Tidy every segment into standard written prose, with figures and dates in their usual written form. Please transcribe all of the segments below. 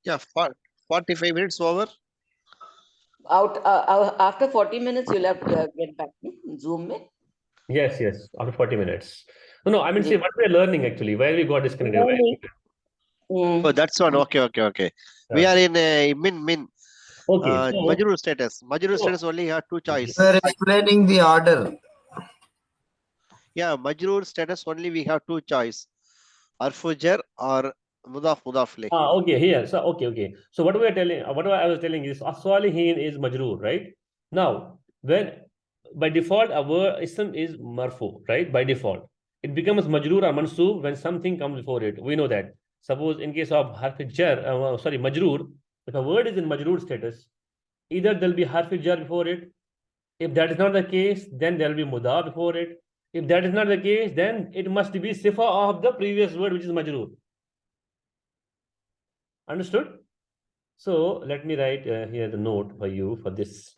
Yeah, 45 minutes over. After 40 minutes, you'll have to get back Zoom में. Yes, yes, after 40 minutes. No, I mean, see Yeah. what we're learning actually, where we got disconnected. Learning. Oh, that's one. Okay. We Yeah. are in min. Okay, so Majrur status. Majrur status only have two choice. We are explaining the order. Yeah, Majrur status only we have two choice. Arfujar or mudaf leh. okay, here. So okay. So what we are telling, what I was telling is as-salihin is majroor, right? Now, when by default a word ism is marfu, right? By default, it becomes majroor or mansoob when something comes before it. We know that. Suppose in case of harf jar, majroor, if a word is in majroor status, either there'll be harf jar before it. If that is not the case, then there'll be mudaf before it. If that is not the case, then it must be sifa of the previous word, which is majroor. Understood? So let me write here the note for you for this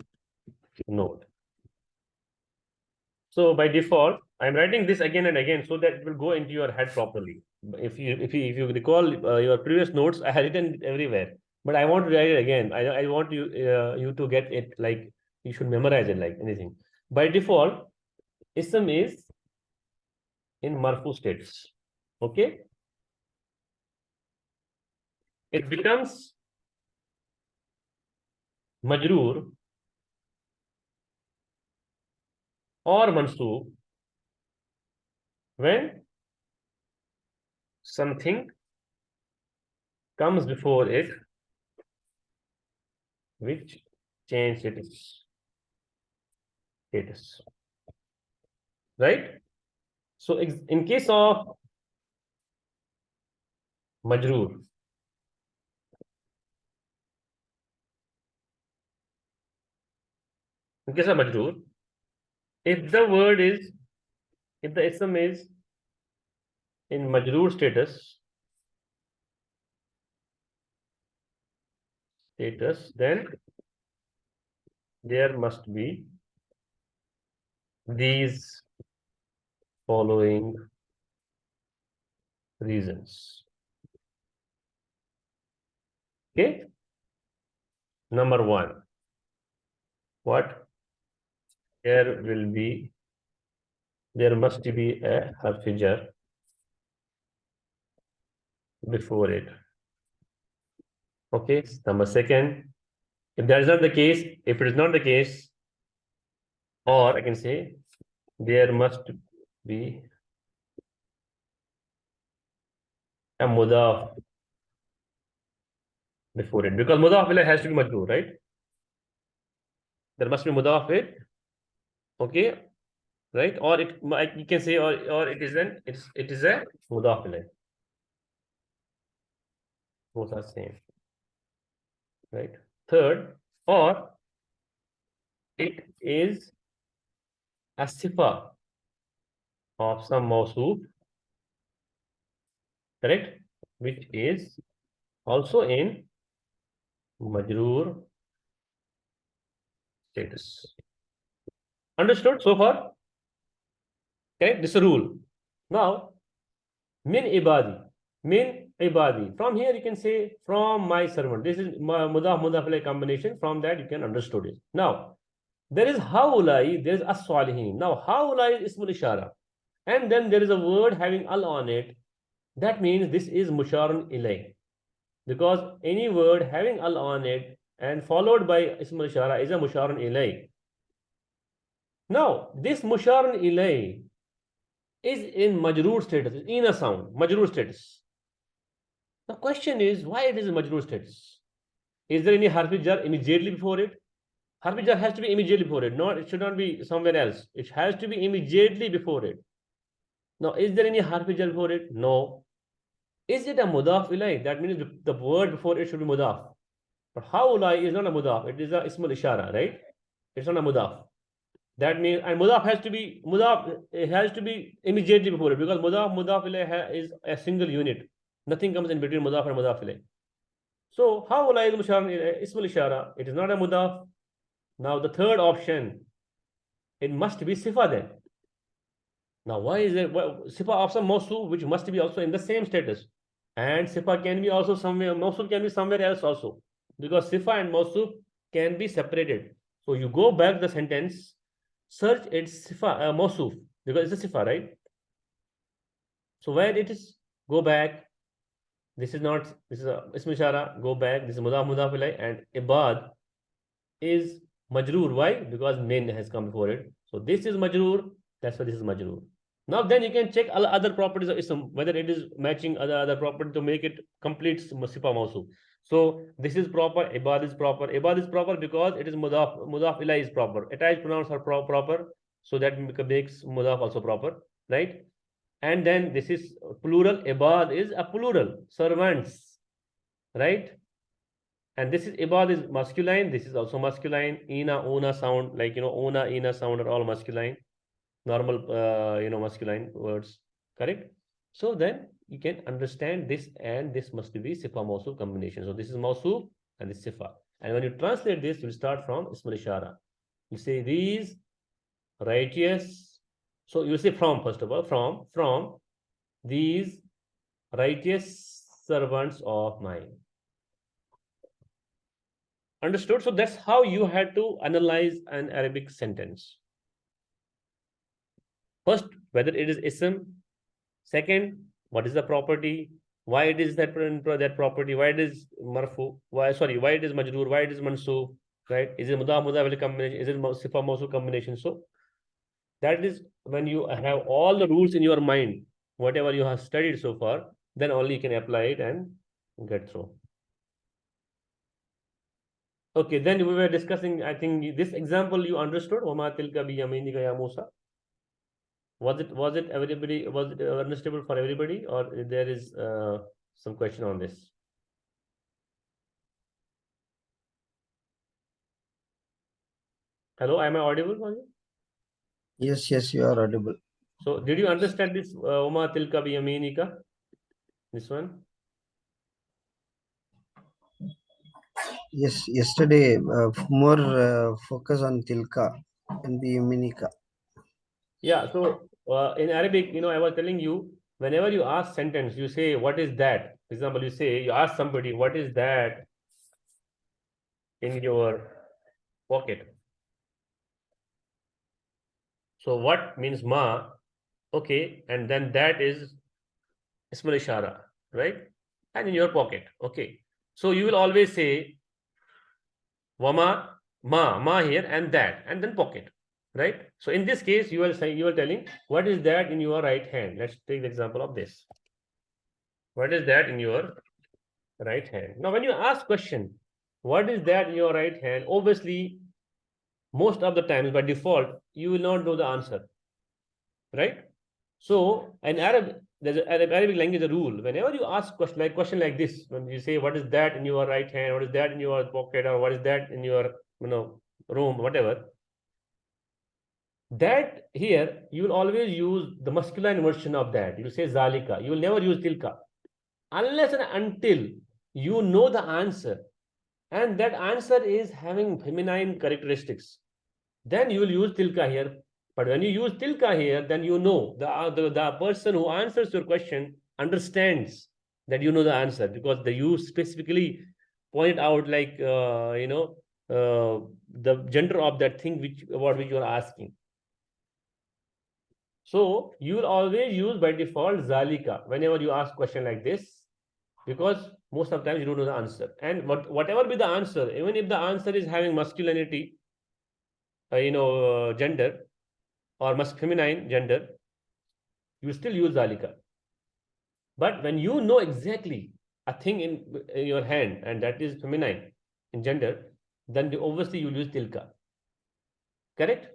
note. So by default, I'm writing this again and again so that it will go into your head properly. If you recall your previous notes, I had written it everywhere, but I want to write it again. I want you to get it like you should memorize it like anything. By default, ism is in marfu status. Okay, it becomes majroor or mansoob when something comes before it which change its status, right? So in case of majroor, if the ism is in majroor status, then there must be these following reasons. Okay. Number one, what? There must be a harf jar before it. Okay. Number second, if that is not the case, or I can say there must be a mudaf before it, because mudaf ilayh has to be majroor, right? There must be mudaf it, okay, right? Or you can say, or it is a mudaf ilayh. Both are same, right? Third, or it is a sifa of some mawsoof, correct? Which is also in majroor status. Understood so far? Okay, this is a rule. Now, min ibadi. From here you can say from my servant. This is mudaf alayh combination. From that you can understood it. Now, there is haulai, there is as-salihin. Now, haulai is ismul ishara. And then there is a word having al on it. That means this is musharun ilay. Because any word having al on it and followed by ismul ishara is a musharun ilay. Now, this musharun ilay is in majroor status, in a sound, majroor status. The question is, why it is in majroor status? Is there any harf jar immediately before it? Harf jar has to be immediately before it. It should not be somewhere else. It has to be immediately before it. Now, is there any harf jar before it? No. Is it a mudaf ilay? That means the word before it should be mudaf. But haulai is not a mudaf. It is a ismul ishara, right? It's not a mudaf. That means, and mudaf has to be immediately before it, because mudaf ilay is a single unit. Nothing comes in between mudaf and mudaf ilay. So haulai is ismul ishara. It is not a mudaf. Now the third option, it must be sifa then. Now why is it sifa of some mawsoof which must be also in the same status? And sifa can be also somewhere, mawsuf can be somewhere else also, because sifa and mawsuf can be separated. So you go back the sentence, search its sifa, mawsuf, because it's a sifa, right? So where it is, go back. This is not, this is a ism ishara, go back. This is mudaf mudaf ilay, and ibad is majroor. Why? Because min has come before it. So this is majroor, that's why this is majroor. Now then you can check all other properties of ism, whether it is matching other property to make it complete sifa mawsuf. So this is proper, ibad is proper. Ibad is proper because it is mudaf ilay is proper. Attached pronouns are proper, so that makes mudaf also proper, right? And then this is plural, ibad is a plural, servants, right? And this is ibad is masculine, this is also masculine. Ina, una sound, like, una, ina sound are all masculine, normal, masculine words, correct? So then you can understand this, and this must be sifa mawsuf combination. So this is mawsuf and this sifa. And when you translate this, you'll start from ism ishara. You say these righteous. So you say from, first of all, from these righteous servants of mine. Understood? So that's how you had to analyze an Arabic sentence. First, whether it is ism. Second, what is the property? Why it is that property? Why it is marfu? Why it is majroor? Why it is mansoob? Right? Is it mudaf mudaf combination? Is it sifa mawsuf combination? So that is when you have all the rules in your mind, whatever you have studied so far, then only you can apply it and get through. Okay, then we were discussing, I think this example you understood. وَمَا تِلْكَ بِيَمِينِكَ يَا مُوسَى. Was it everybody, was it understandable for everybody, or there is some question on this? Hello, am I audible for you? Yes, you are audible. So did you understand this وَمَا تِلْكَ بِيَمِينِكَ? This one? Yes, yesterday more focus on tilka and the yaminika. Yeah, so in Arabic, I was telling you, whenever you ask sentence, you say, what is that? For example, you ask somebody, what is that in your pocket? So what means ma, okay, and then that is ismul ishara, right? And in your pocket, okay. So you will always say wama, ma here, and that, and then pocket, right? So in this case, you are telling, what is that in your right hand? Let's take the example of this. What is that in your right hand? Now, when you ask question, what is that in your right hand? Obviously, most of the times by default, you will not know the answer, right? So in there's Arabic language, a rule. Whenever you ask question like this, when you say, what is that in your right hand? What is that in your pocket? Or what is that in your, room, whatever. That here, you will always use the masculine version of that. You will say zalika. You will never use tilka. Unless and until you know the answer, and that answer is having feminine characteristics, then you will use tilka here. But when you use tilka here, then you know the person who answers your question understands that you know the answer, because you specifically point out, like, the gender of that thing about which you are asking. So you will always use by default zalika whenever you ask question like this, because most of the times you don't know the answer. And whatever be the answer, even if the answer is having masculinity, gender, or feminine gender, you still use zalika. But when you know exactly a thing in your hand, and that is feminine in gender, then obviously you use tilka. Correct?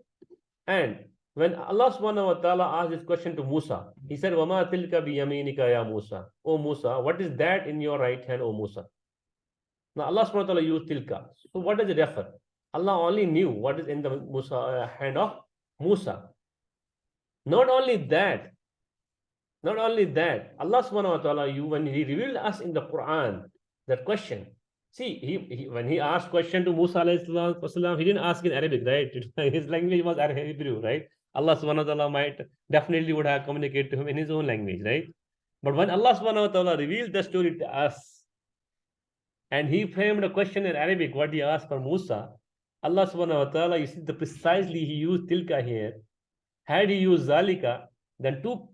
And when Allah subhanahu wa ta'ala asked this question to Musa, he said, وَمَا تِلْكَ بِيَمِينِكَ يَا Musa. O Musa, what is that in your right hand, O Musa? Now Allah subhanahu wa ta'ala used tilka. So what does it refer? Allah only knew what is in the hand of Musa. Not only that, Allah subhanahu wa ta'ala, when he revealed us in the Quran that question, see, he when he asked question to Musa alayhi salam, he didn't ask in Arabic, right? His language was Hebrew, right? Allah subhanahu wa ta'ala might definitely would have communicated to him in his own language, right? But when Allah subhanahu wa ta'ala revealed the story to us, and he framed a question in Arabic, what he asked for Musa, Allah subhanahu wa ta'ala, you see, precisely he used tilka here. Had he used zalika, then two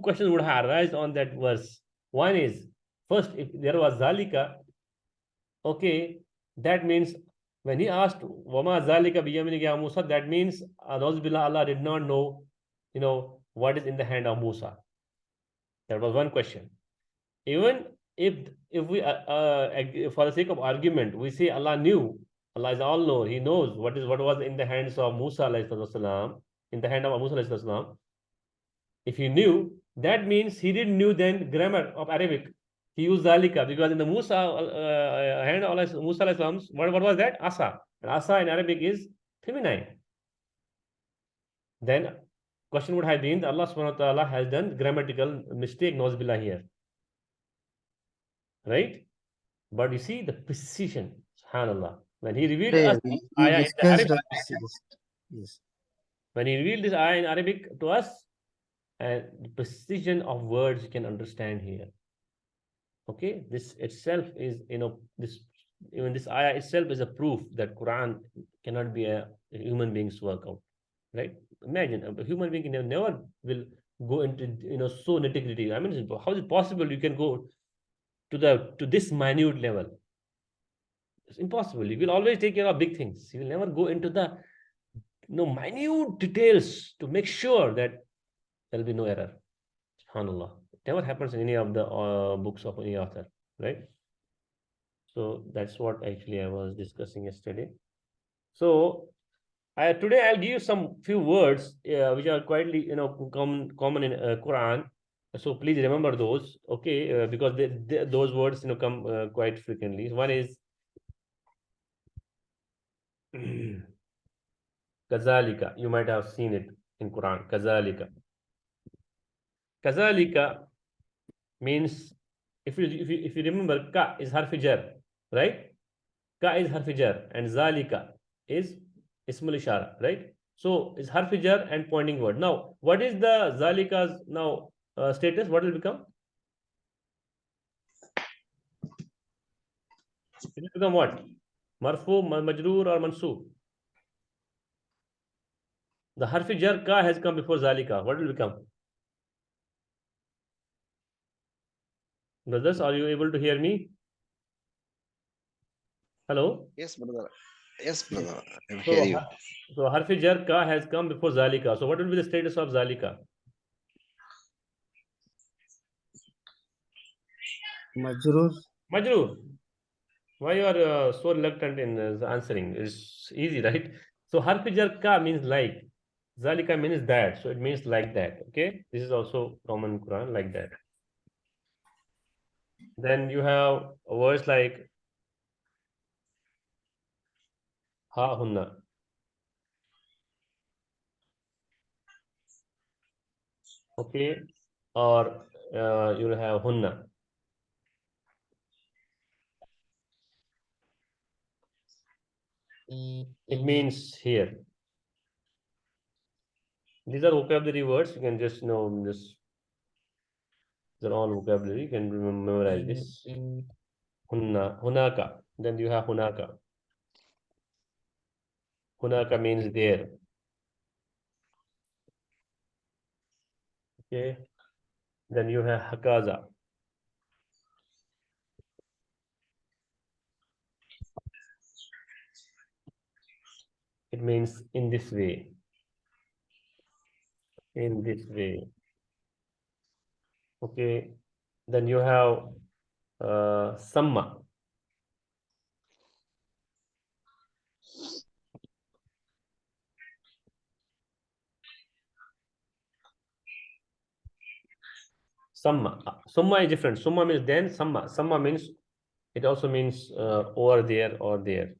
questions would have arisen on that verse. One is, first, if there was zalika, okay, that means when he asked Wama zalika biyaminika ya Musa, that means Allah did not know, what is in the hand of Musa. That was one question. Even if we for the sake of argument we say Allah knew, Allah is all knower, he knows what was in the hands of Musa alayhi salam, in the hand of Musa alayhi salam. If he knew, that means he didn't knew then grammar of Arabic. He used zalika because in the Musa hand of Musa alayhi salam, what was that? Asa. And asa in Arabic is feminine. Then question would have been Allah subhanahu wa ta'ala has done grammatical mistake, nauzubillah here. Right? But you see the precision, subhanallah. When he revealed us We ayah in the discussed Arabic, yes. when he revealed this ayah in Arabic to us, and the precision of words you can understand here. Okay, this itself is, this ayah itself is a proof that Quran cannot be a human being's work out. Right? Imagine a human being never will go into so nitty-gritty. I mean, how is it possible you can go to this minute level? It's impossible. You will always take care of big things. You will never go into the minute details to make sure that there will be no error. SubhanAllah. It never happens in any of the books of any author, right? So that's what actually I was discussing yesterday. So today I'll give you some few words which are quite common in Quran. So please remember those, okay? Because those words come quite frequently. One is Kazalika. You might have seen it in Quran. Kazalika. Kazalika means, if you remember, ka is harfi jar, right? Ka is harfi jar and zalika is ismul ishara, right? So it's harfi jar and pointing word. Now, what is the zalika's now status? What will become? It will become what? Marfu, majroor or mansoob? The harfi jar ka has come before zalika. What will become? Brothers, are you able to hear me? Hello? Yes, brother. Yes, brother. I So, hear you. so harfi jar ka has come before zalika. So what will be the status of zalika? Majroor. Majroor. Why you are so reluctant in answering? It's easy, right? So harfi jar ka means like. Zalika means that. So it means like that. Okay. This is also common in Quran, like that. Then you have words like ha hunna. Okay. Or you'll have hunna. It means here. These are vocabulary words. You can just know this. These are all vocabulary. You can memorize this. Hunna, hunaka. Then you have hunaka. Hunaka means there. Okay. Then you have hakaza. It means in this way. In this way. Okay. Then you have samma. Samma. Summa is different. Summa means then. Samma. Samma means, it also means over there or there.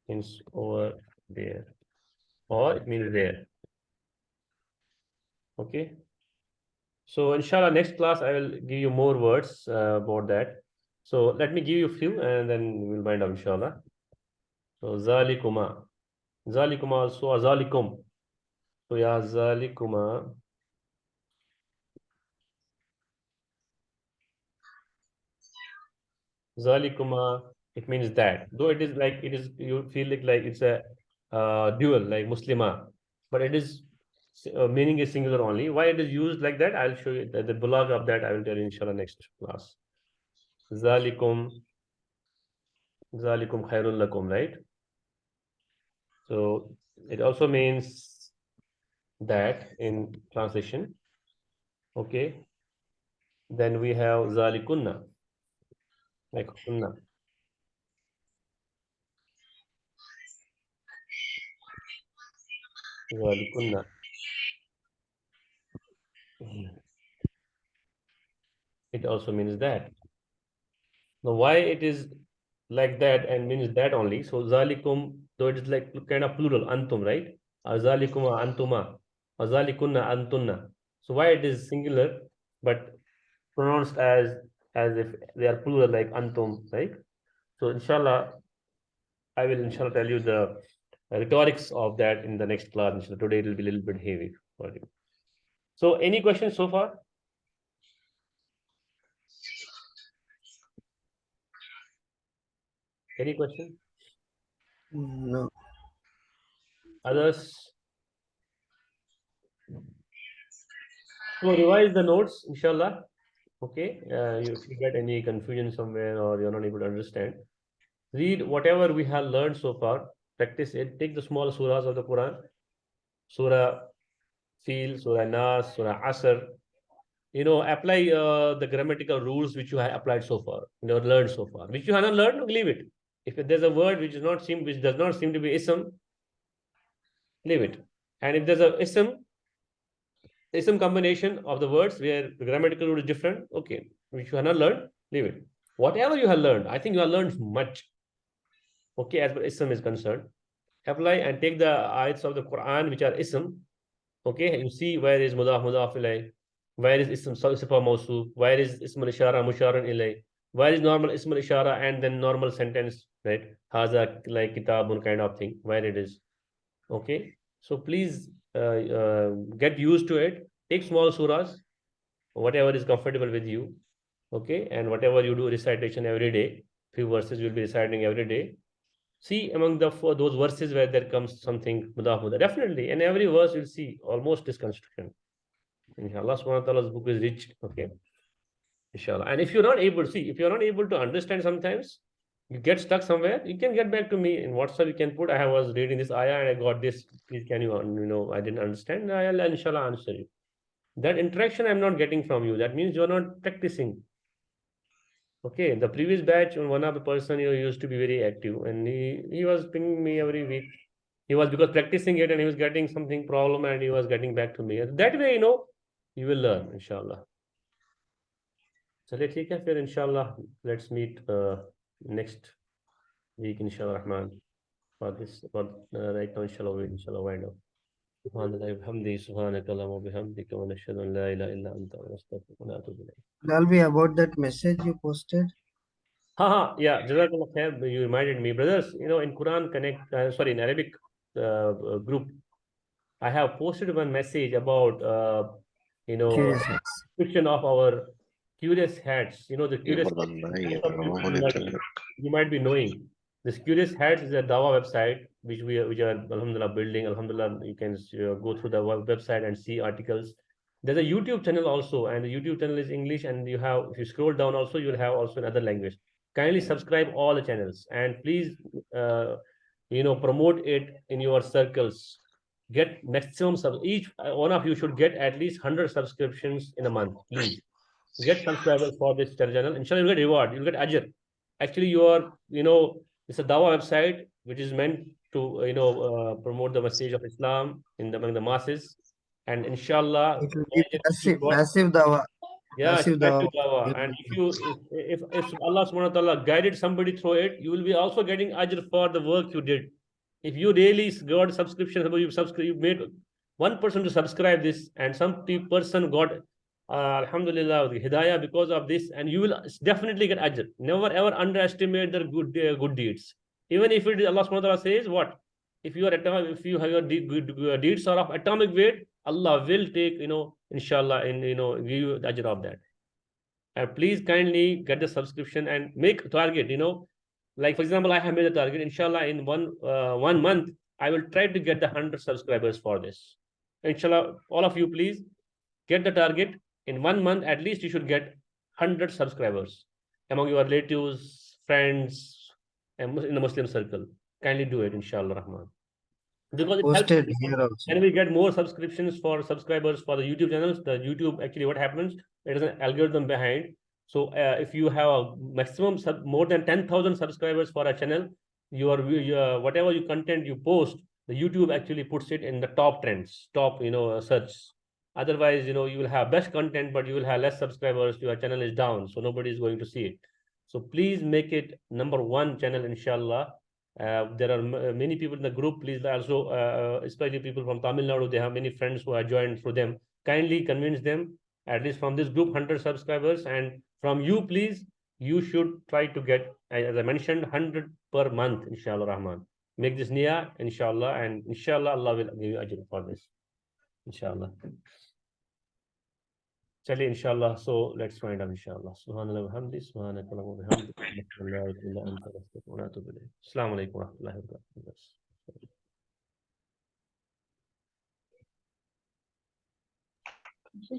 Means over there. Or it means there. Okay. So inshallah, next class I will give you more words about that. So let me give you a few and then we'll wind up inshallah. So zalikuma. Zalikuma also azalikum. So ya zalikuma. Zalikuma, it means that. Though it is like, it is, you feel like it's a dual, like Muslima, but it is meaning is singular only. Why it is used like that? I'll show you the bulk of that. I will tell you inshallah next class. Zalikum, Zalikum khairul lakum, right? So it also means that in translation. Okay. Then we have Zalikunna, like kunna. Zalikunna. It also means that. Now, why it is like that and means that only? So, zalikum, though it is like kind of plural, antum, right? Azalikuma antuma, azalikunna antunna. So, why it is singular but pronounced as if they are plural, like antum, right? So, inshallah, I will inshallah tell you the rhetorics of that in the next class. Inshallah. Today it will be a little bit heavy for you. So, any questions so far? Any question? No. Others? So revise the notes, inshallah. Okay. If you get any confusion somewhere or you're not able to understand, read whatever we have learned so far. Practice it. Take the small surahs of the Quran. Surah Fil, Surah Nas, Surah Asr. Apply the grammatical rules which you have applied so far, learned so far. Which you have not learned, leave it. If there's a word which does not seem to be ism, leave it. And if there's a ism combination of the words where the grammatical rule is different, okay, which you have not learned, leave it. Whatever you have learned, I think you have learned much. Okay, as far as ism is concerned, apply and take the ayats of the Quran which are ism. Okay, you see where is mudaf ilay, where is ism sifa mawsuf, where is ism al-ishara musharan ilay, where is normal ism al-ishara and then normal sentence, right? Haza like kitabun kind of thing, where it is. Okay, so please get used to it. Take small surahs, whatever is comfortable with you. Okay, and whatever you do recitation every day, few verses you'll be reciting every day. See among for those verses where there comes something mudah. Definitely, in every verse you'll see almost this construction. Inshallah subhanahu wa ta'ala's book is rich. Okay. Inshallah. And if you're not able to understand sometimes, you get stuck somewhere, you can get back to me in WhatsApp. You can put, I was reading this ayah and I got this. Please, can you, I didn't understand. I'll inshallah answer you. That interaction I'm not getting from you. That means you're not practicing. Okay. The previous batch, one of the person used to be very active and he was pinging me every week. He was because practicing it and he was getting something problem and he was getting back to me. That way, you will learn, inshallah. चलिए ठीक है फिर इंशाल्लाह let's meet next week inshallah rahman for this right now inshallah wind up سبحان الله وبحمده سبحانك اللهم وبحمدك ونشهد ان لا اله الا انت ونستغفرك ونتوب اليك. That'll be about that message you posted. Yeah, Jazakallah khair, you reminded me, brothers. In Quran Connect, in Arabic group, I have posted one message about Curious. description of our curious hats. The curious hats, you might be knowing. This curious hats is a Dawa website which we are alhamdulillah building. Alhamdulillah, you can go through the website and see articles. There's a YouTube channel also, and the YouTube channel is English, and if you scroll down also, you'll have also another language. Kindly subscribe all the channels and please promote it in your circles. Get maximum each one of you should get at least 100 subscriptions in a month. Please get subscribers for this channel. Inshallah, you'll get reward, you'll get ajr. Actually, it's a Dawa website which is meant to promote the message of Islam among the masses. And inshallah, It will be passive dawa. yeah, passive passive dawa. dawa. And if Allah subhanahu wa ta'ala guided somebody through it, you will be also getting ajr for the work you did. If you really got subscription, you made one person to subscribe this, and some person got alhamdulillah hidayah because of this, and you will definitely get ajr. Never ever underestimate the good deeds. Even if it is Allah subhanahu wa ta'ala says what? If you have your deeds are of atomic weight, Allah will take, inshallah, and give you the ajr of that. Please kindly get the subscription and make a target. Like for example, I have made a target. Inshallah, in 1 month, I will try to get the 100 subscribers for this. Inshallah, all of you, please get the target. In 1 month, at least you should get 100 subscribers among your relatives, friends, and in the Muslim circle. Kindly do it, inshallah Rahman. Because it helps. Posted here also. And we get more subscriptions for subscribers for the YouTube channels. The YouTube, actually what happens, there is an algorithm behind. So if you have a maximum more than 10,000 subscribers for a channel, your whatever you content you post, the YouTube actually puts it in the top trends, top search. Otherwise, you will have best content, but you will have less subscribers. Your channel is down, so nobody is going to see it. So please make it number one channel, inshallah. There are many people in the group. Please also, especially people from Tamil Nadu, they have many friends who are joined through them. Kindly convince them, at least from this group, 100 subscribers. And from you, please, you should try to get, as I mentioned, 100 per month, inshallah Rahman. Make this niyyah, inshallah, and inshallah, Allah will give you ajr for this. Inshallah. Chali, inshallah. So let's find out, inshallah. Subhanallah wa hamdi, subhanaka wa bihamdi. Assalamu alaikum wa rahmatullahi wa barakatuh.